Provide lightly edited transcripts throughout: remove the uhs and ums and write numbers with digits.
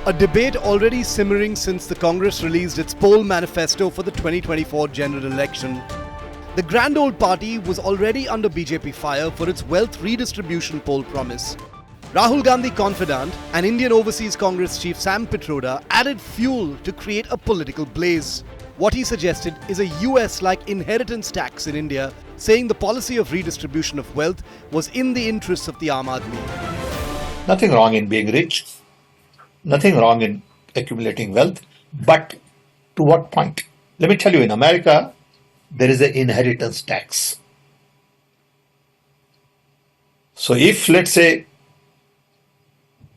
A debate already simmering since the Congress released its poll manifesto for the 2024 general election. The grand old party was already under BJP fire for its wealth redistribution poll promise. Rahul Gandhi confidant and Indian Overseas Congress chief Sam Pitroda added fuel to create a political blaze. What he suggested is a US-like inheritance tax in India, saying the policy of redistribution of wealth was in the interests of the Aam Aadmi. Nothing wrong in being rich, nothing wrong in accumulating wealth, but to what point? Let me tell you, in America, there is an inheritance tax. So if, let's say,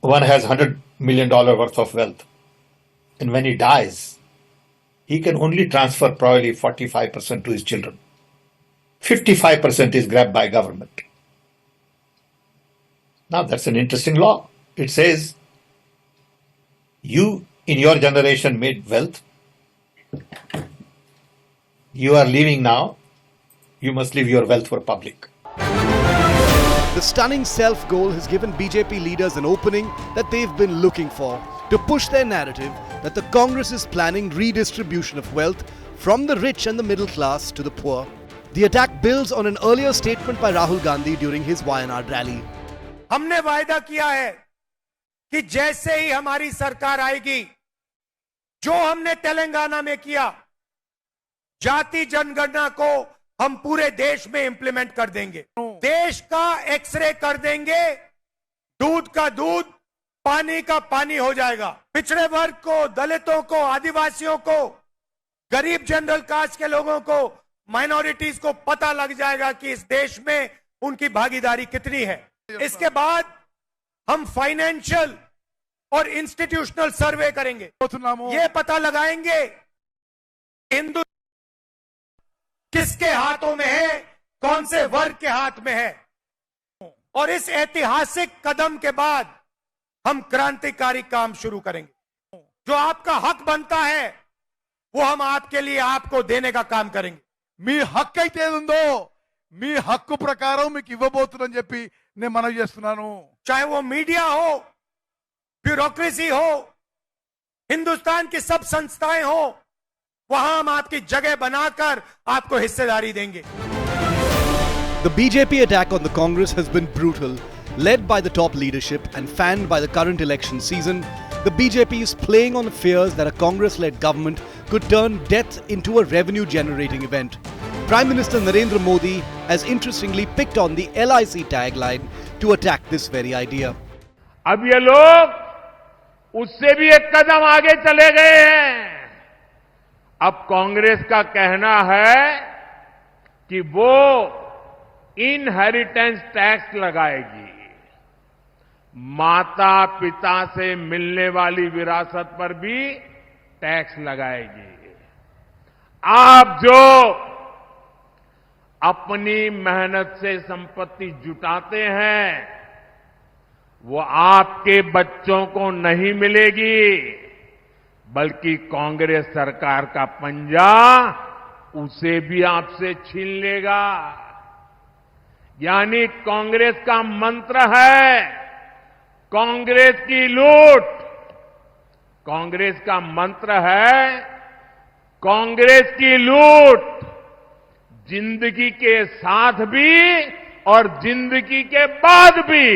one has $100 million worth of wealth, and when he dies, he can only transfer probably 45% to his children. 55% is grabbed by government. Now that's an interesting law. It says, you in your generation made wealth, you are leaving now, you must leave your wealth for public. The stunning self-goal has given BJP leaders an opening that they've been looking for to push their narrative that the Congress is planning redistribution of wealth from the rich and the middle class to the poor. The attack builds on an earlier statement by Rahul Gandhi during his Wayanad rally. हमने वायदा किया है कि जैसे ही हमारी सरकार आएगी, जो हमने तेलंगाना में किया, जाति जनगणना को हम पूरे देश में इंप्लीमेंट कर देंगे। देश का एक्सरे कर देंगे, दूध का दूध, पानी का पानी हो जाएगा। पिछड़े वर्ग को, दलितों को, आदिवासियों को, गरीब जनरल कास्ट के लोगों को, माइनॉरिटीज को पता लग जाएगा कि इस देश में उनकी भागीदारी कितनी है। इसके बाद हम फाइनेंशियल और इंस्टीट्यूशनल सर्वे करेंगे, ये पता लगाएंगे हिंदू किसके हाथों में है, कौन से वर्ग के हाथ में है। और इस ऐतिहासिक कदम के बाद हम क्रांतिकारी काम शुरू करेंगे। जो आपका हक बनता है वो हम आपके लिए आपको देने का काम करेंगे। మీ హక్కు అయితే ఏదుందో మీ హక్కు ప్రకారం మీకు ఇవ్వబోతున్నానని చెప్పి నేను మనవి చేస్తున్నాను। चाहे वो मीडिया हो, ब्यूरोक्रेसी हो, हिंदुस्तान की सब संस्थाएं हो, वहां हम आपकी जगह बनाकर आपको हिस्सेदारी देंगे। The BJP attack on the Congress has been brutal. Led by the top leadership and fanned by the current election season, the BJP is playing on the fears that a Congress-led government could turn death into a revenue-generating event. Prime Minister Narendra Modi has interestingly picked on the LIC tagline to attack this very idea. अब ये लोग उससे भी एक कदम आगे चले गए हैं। अब कांग्रेस का कहना है कि वो इनहेरिटेंस टैक्स लगाएगी, माता पिता से मिलने वाली विरासत पर भी टैक्स लगाएगी। आप जो अपनी मेहनत से संपत्ति जुटाते हैं वो आपके बच्चों को नहीं मिलेगी, बल्कि कांग्रेस सरकार का पंजा उसे भी आपसे छीन लेगा। यानी कांग्रेस का मंत्र है कांग्रेस की लूट, कांग्रेस का मंत्र है कांग्रेस की लूट, जिंदगी के साथ भी और जिंदगी के बाद भी।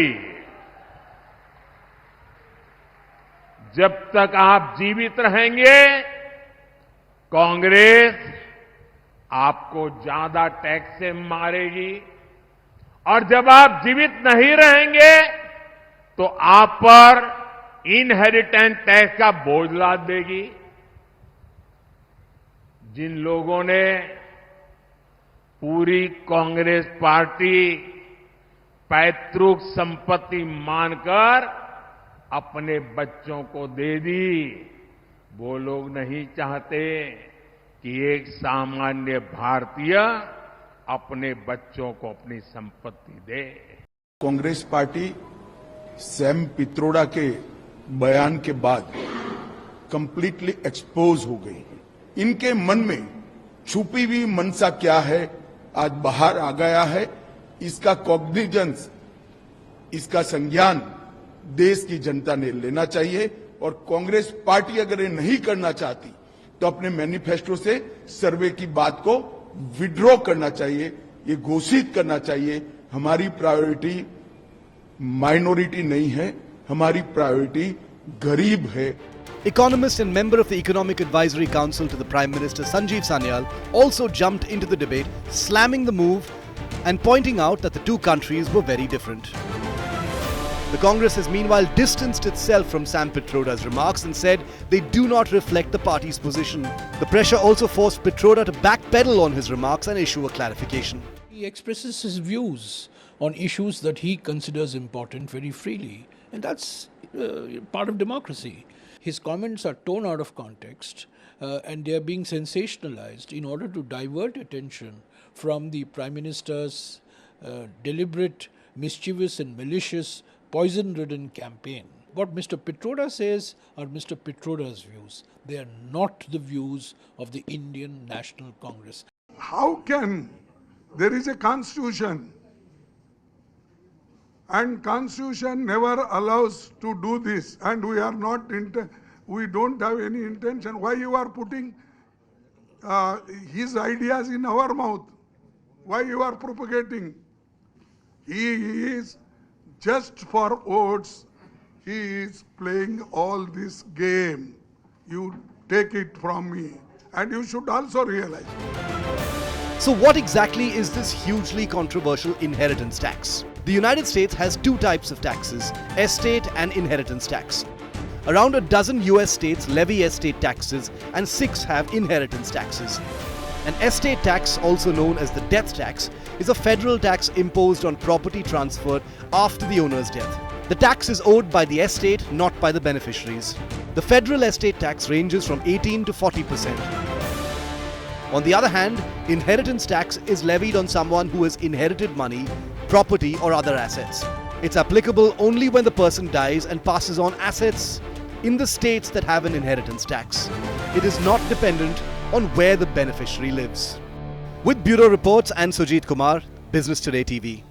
जब तक आप जीवित रहेंगे कांग्रेस आपको ज्यादा टैक्स से मारेगी, और जब आप जीवित नहीं रहेंगे तो आप पर इनहेरिटेंस टैक्स का बोझ लाद देगी। जिन लोगों ने पूरी कांग्रेस पार्टी पैतृक संपत्ति मानकर अपने बच्चों को दे दी, वो लोग नहीं चाहते कि एक सामान्य भारतीय अपने बच्चों को अपनी संपत्ति दे। कांग्रेस पार्टी सैम पित्रोड़ा के बयान के बाद कंप्लीटली एक्सपोज हो गई है। इनके मन में छुपी हुई मनसा क्या है आज बाहर आ गया है। इसका कॉग्निजेंस, इसका संज्ञान देश की जनता ने लेना चाहिए और कांग्रेस पार्टी अगर ये नहीं करना चाहती तो अपने मैनिफेस्टो से सर्वे की बात को विड्रॉ करना चाहिए, ये घोषित करना चाहिए हमारी प्रायोरिटी माइनॉरिटी नहीं है, हमारी प्रायोरिटी गरीब है। Economist and member of the Economic Advisory Council to the Prime Minister Sanjeev Sanyal also jumped into the debate, slamming the move and pointing out that the two countries were very different. The Congress has meanwhile distanced itself from Sam Pitroda's remarks and said they do not reflect the party's position. The pressure also forced Pitroda to backpedal on his remarks and issue a clarification. He expresses his views on issues that he considers important very freely, and that's part of democracy. His comments are torn out of context and they are being sensationalized in order to divert attention from the Prime Minister's deliberate, mischievous and malicious, poison-ridden campaign. What Mr. Pitroda says are Mr. Pitroda's views. They are not the views of the Indian National Congress. How can there is a constitution and constitution never allows to do this, and we are not we don't have any intention. Why you are putting his ideas in our mouth? Why you are propagating? He is just for votes. He is playing all this game. You take it from me, and you should also realize. So what exactly is this hugely controversial inheritance tax? The United States has two types of taxes, estate and inheritance tax. Around a dozen US states levy estate taxes and 6 have inheritance taxes. An estate tax, also known as the death tax, is a federal tax imposed on property transferred after the owner's death. The tax is owed by the estate, not by the beneficiaries. The federal estate tax ranges from 18 to 40%. On the other hand, inheritance tax is levied on someone who has inherited money, property or other assets. It's applicable only when the person dies and passes on assets in the states that have an inheritance tax. It is not dependent on where the beneficiary lives. With Bureau Reports and Sujit Kumar, Business Today TV.